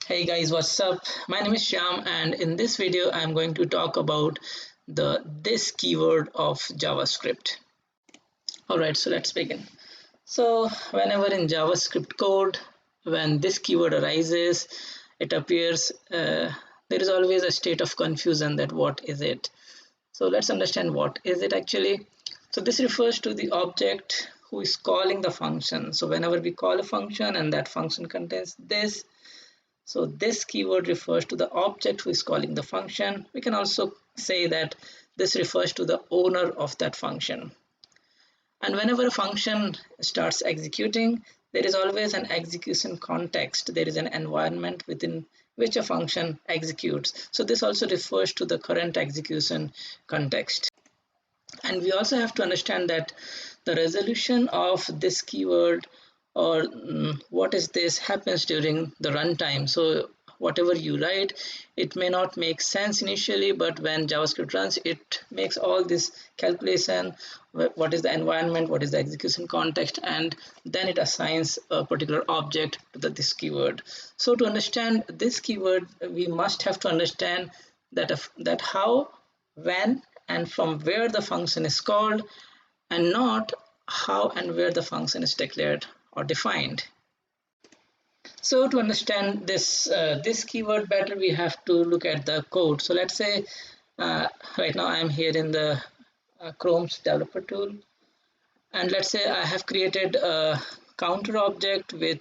Hey guys, what's up? My name is Shyam, and in this video I'm going to talk about the this keyword of JavaScript. Alright, so let's begin. So whenever in JavaScript code, when this keyword arises, it appears there is always a state of confusion that what is it. So let's understand what is it actually. So this refers to the object who is calling the function. So whenever we call a function and that function contains this, so this keyword refers to the object who is calling the function. We can also say that this refers to the owner of that function. And whenever a function starts executing, there is always an execution context. There is an environment within which a function executes. So this also refers to the current execution context. And we also have to understand that the resolution of this keyword or what is this happens during the runtime. So whatever you write, it may not make sense initially, but when JavaScript runs, it makes all this calculation, what is the environment, what is the execution context, and then it assigns a particular object to this keyword. So to understand this keyword, we must have to understand that how, when, and from where the function is called, and not how and where the function is declared or defined. So to understand this keyword better, we have to look at the code. So let's say right now I'm here in the Chrome's developer tool, and let's say I have created a counter object with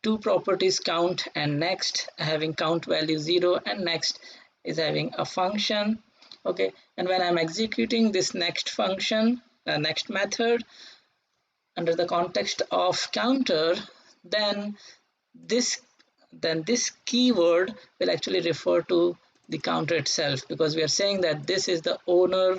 two properties, count and next, having count value 0 and next is having a function. Okay, and when I'm executing this next function, next method under the context of counter, then this this keyword will actually refer to the counter itself, because we are saying that this is the owner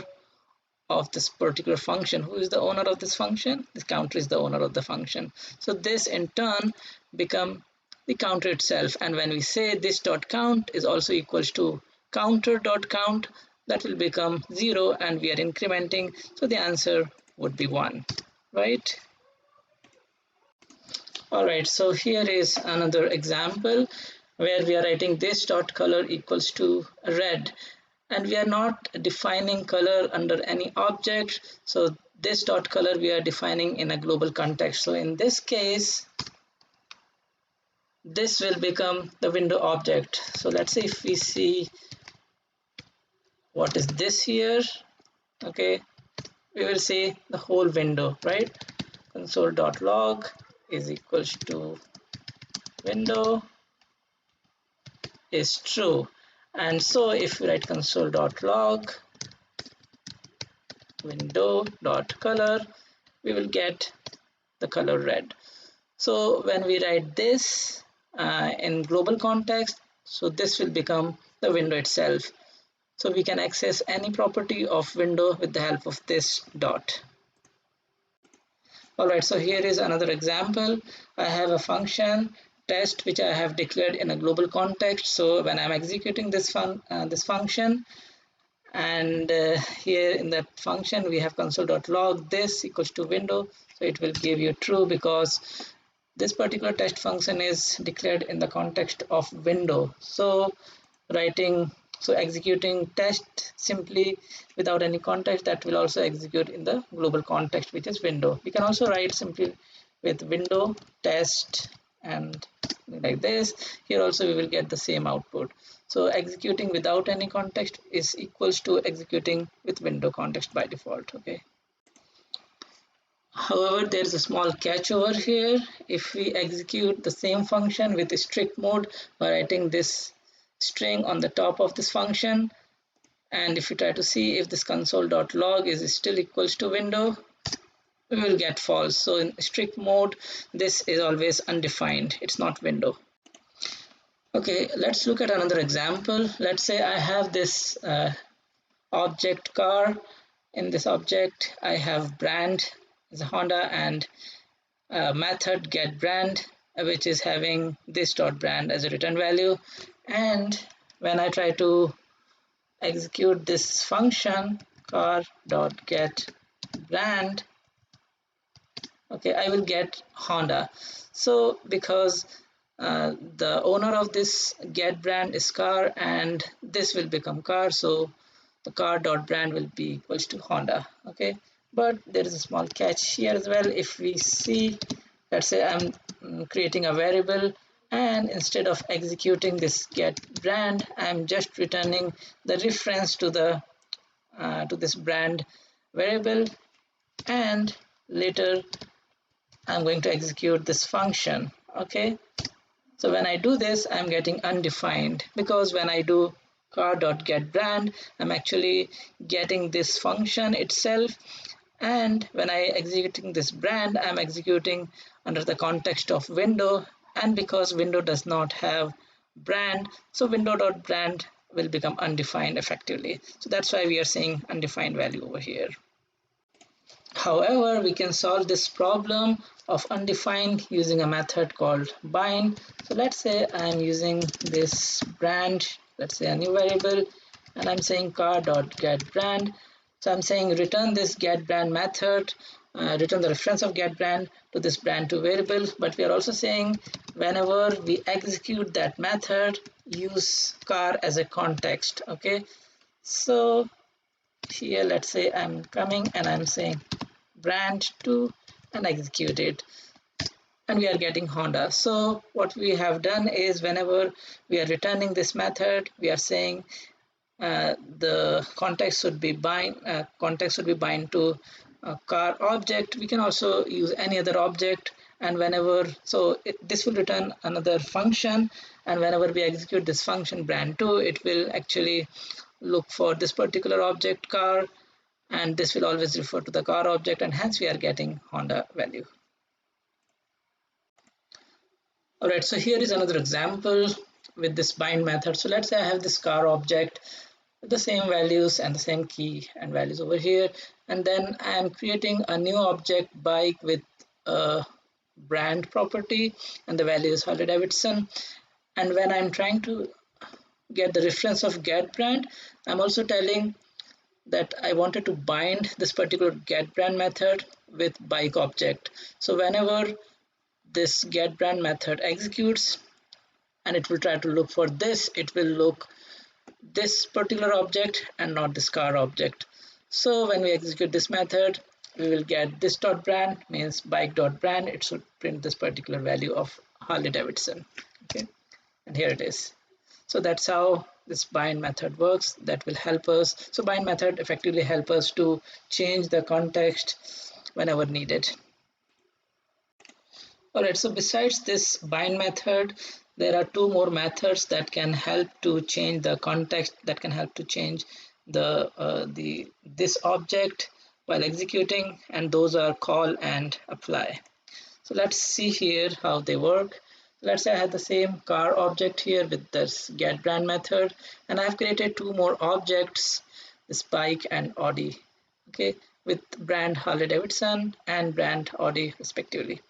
of this particular function. Who is the owner of this function? This counter is the owner of the function. So this in turn become the counter itself, and when we say this dot count is also equals to counter dot count, that will become 0 and we are incrementing, so the answer would be 1, right? Alright, so here is another example where we are writing this dot color equals to red, and we are not defining color under any object. So this dot color we are defining in a global context. So in this case, this will become the window object. So let's say if we see what is this here, okay, we will see the whole window, right? Console.log is equals to window is true. And so if we write console.log window.color, we will get the color red. So when we write this in global context, so this will become the window itself. So we can access any property of window with the help of this dot. Alright, so here is another example. I have a function test which I have declared in a global context. So when I'm executing this function, and here in that function we have console.log this equals to window, so it will give you true because this particular test function is declared in the context of window. So executing test simply without any context, that will also execute in the global context, which is window. We can also write simply with window test and like this. Here also we will get the same output. So executing without any context is equals to executing with window context by default. Okay. However, there is a small catch over here. If we execute the same function with strict mode by writing this string on the top of this function, and if you try to see if this console.log is still equals to window, we will get false. So in strict mode, this is always undefined, it's not window. Okay, let's look at another example. Let's say I have this object car. In this object I have brand as a Honda and method get brand, which is having this dot brand as a return value. And when I try to execute this function car dot get brand, okay, I will get Honda. So because the owner of this get brand is car, and this will become car, so the car dot brand will be equals to Honda. Okay, but there is a small catch here as well. If we see, let's say I'm creating a variable, and instead of executing this get brand, I'm just returning the reference to the to this brand variable, and later I'm going to execute this function. Okay, so when I do this, I'm getting undefined, because when I do car.getBrand, I'm actually getting this function itself, and when I executing this brand, I'm executing under the context of window, and because window does not have brand, so window.brand will become undefined effectively. So that's why we are saying undefined value over here. However, we can solve this problem of undefined using a method called bind. So let's say I'm using this brand, let's say a new variable, and I'm saying car.getBrand. So I'm saying return this getBrand method, return the reference of getBrand to this brand2 variable, but we are also saying whenever we execute that method, use car as a context. Okay, so here let's say I'm coming and I'm saying brand2 and execute it, and we are getting Honda. So what we have done is whenever we are returning this method, we are saying the context should be bind to car object. We can also use any other object, and whenever this will return another function, and whenever we execute this function brand2, it will actually look for this particular object car, and this will always refer to the car object, and hence we are getting Honda value. Alright, so here is another example with this bind method. So let's say I have this car object with the same values and the same key and values over here, and then I am creating a new object bike with a brand property, and the value is Harley Davidson. And when I'm trying to get the reference of get brand, I'm also telling that I wanted to bind this particular get brand method with bike object. So whenever this get brand method executes and it will try to look for this, it will look this particular object and not this car object. So when we execute this method, we will get this dot brand, means bike dot brand. It should print this particular value of Harley Davidson. Okay, and here it is. So that's how this bind method works. That will help us. So bind method effectively help us to change the context whenever needed. Alright, so besides this bind method, there are two more methods that can help to change the context, that can help to change this object while executing, and those are call and apply. So let's see here how they work. Let's say I have the same car object here with this get brand method, and I've created two more objects, this bike and Audi, okay, with brand Harley Davidson and brand Audi respectively.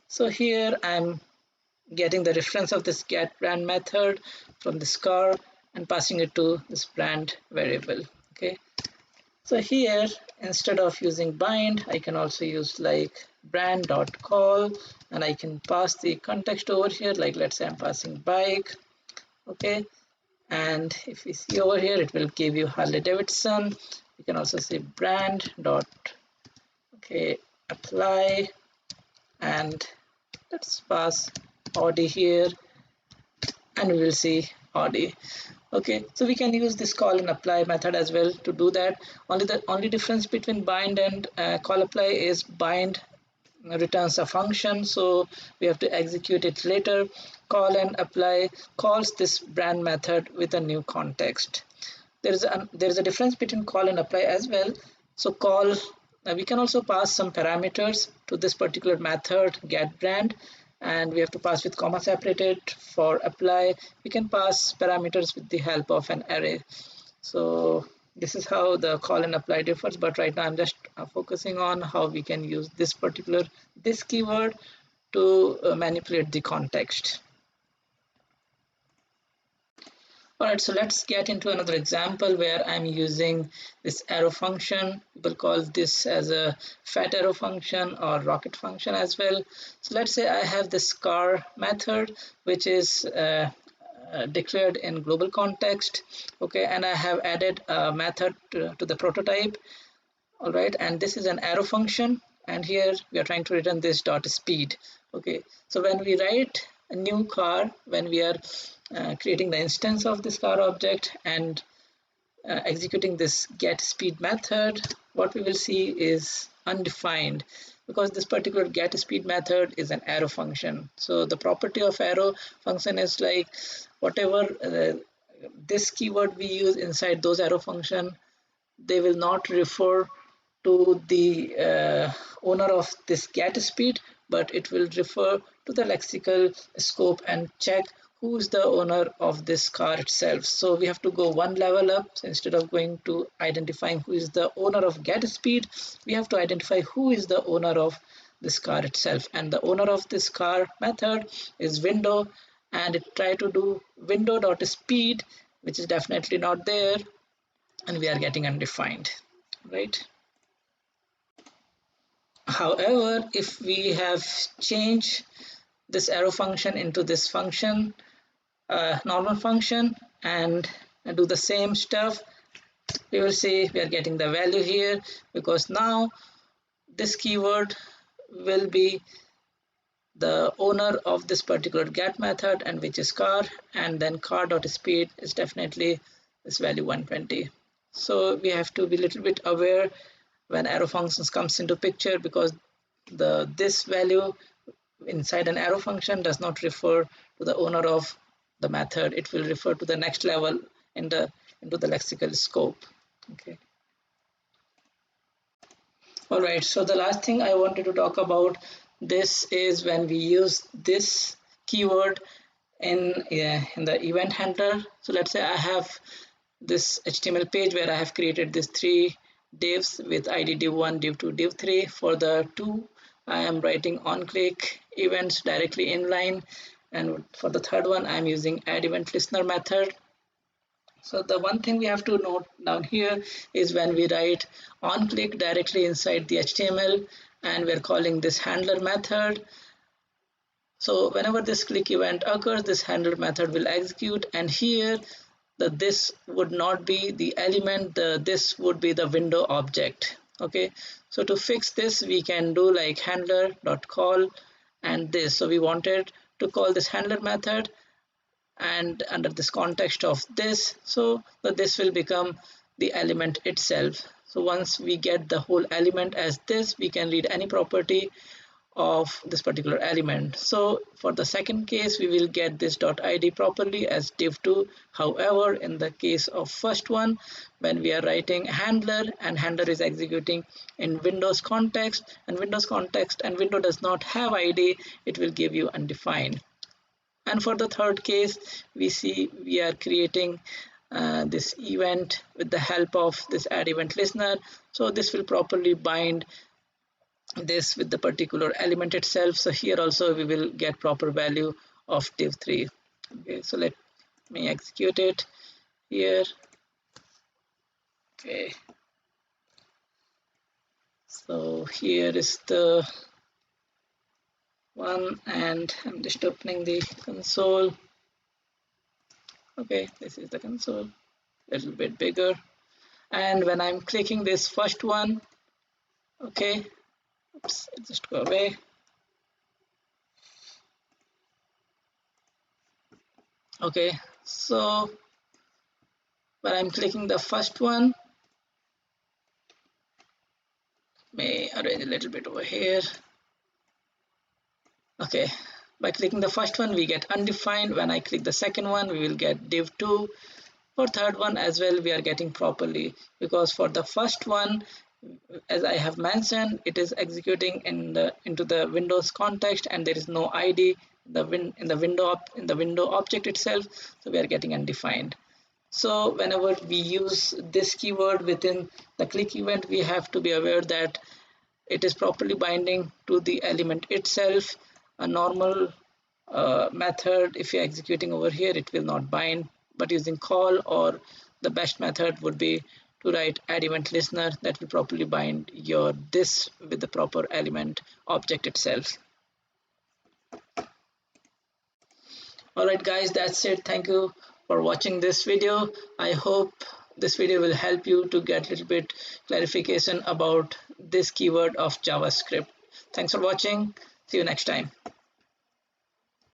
So here I'm getting the reference of this get brand method from this car and passing it to this brand variable. Okay, so here instead of using bind, I can also use like brand.call, and I can pass the context over here, like let's say I'm passing bike. Okay, and if we see over here, it will give you Harley Davidson. You can also say brand dot apply, and let's pass Audi here, and we will see Audi. Okay, so we can use this call and apply method as well to do that. Only difference between bind and call apply is bind returns a function, so we have to execute it later. Call and apply calls this brand method with a new context. There is a difference between call and apply as well. So call, we can also pass some parameters to this particular method get brand, and we have to pass with comma separated. For apply, we can pass parameters with the help of an array. So this is how the call and apply differs, but right now I'm just focusing on how we can use this keyword to manipulate the context. Alright, so let's get into another example where I'm using this arrow function. People call this as a fat arrow function or rocket function as well. So let's say I have this car method which is declared in global context, okay, and I have added a method to the prototype. Alright, and this is an arrow function, and here we are trying to return this dot speed. Okay, so when we write a new car, when we are creating the instance of this car object and executing this get speed method, what we will see is undefined, because this particular get speed method is an arrow function. So the property of arrow function is like whatever this keyword we use inside those arrow function, they will not refer to the owner of this get speed, but it will refer to the lexical scope and check who is the owner of this car itself. So we have to go one level up. So instead of going to identifying who is the owner of get speed, we have to identify who is the owner of this car itself. And the owner of this car method is window, and it try to do window.speed, which is definitely not there, and we are getting undefined, right? However, if we have changed this arrow function into this function, normal function, and do the same stuff, we will see we are getting the value here, because now this keyword will be the owner of this particular get method, and which is car, and then car.speed is definitely this value 120. So we have to be a little bit aware when arrow functions comes into picture, because this value inside an arrow function does not refer to the owner of the method. It will refer to the next level in the into the lexical scope. Okay. All right, so the last thing I wanted to talk about this is when we use this keyword in the event handler. So let's say I have this HTML page where I have created these three divs with ID div1, div2, div3. For the two, I am writing on-click events directly inline, and for the third one, I am using add event listener method. So the one thing we have to note down here is when we write on click directly inside the HTML, and we're calling this handler method. So whenever this click event occurs, this handler method will execute, and here this would not be the element, this would be the window object. Okay, so to fix this, we can do like handler.call and this. So we wanted to call this handler method, and under this context of this, so that this will become the element itself. So once we get the whole element as this, we can read any property of this particular element. So for the second case, we will get this .id properly as div2. However, in the case of first one, when we are writing handler and handler is executing in Windows context, and Windows context and window does not have id, it will give you undefined. And for the third case, we see we are creating this event with the help of this add event listener. So this will properly bind this with the particular element itself. So here also we will get proper value of div3. Okay, so let me execute it here. Okay, so here is the one, and I'm just opening the console. Okay, this is the console, a little bit bigger. And when I'm clicking this first one, okay, oops, just go away. Okay, so when I'm clicking the first one, may arrange a little bit over here. Okay, by clicking the first one, we get undefined. When I click the second one, we will get div2. For third one as well, we are getting properly, because for the first one, as I have mentioned, it is executing into the Windows context, and there is no ID in the window object itself, so we are getting undefined. So whenever we use this keyword within the click event, we have to be aware that it is properly binding to the element itself. A normal method, if you're executing over here, it will not bind but using call, or the best method would be to write add event listener that will properly bind your this with the proper element object itself. Alright guys, that's it. Thank you for watching this video. I hope this video will help you to get a little bit clarification about this keyword of JavaScript. Thanks for watching. See you next time.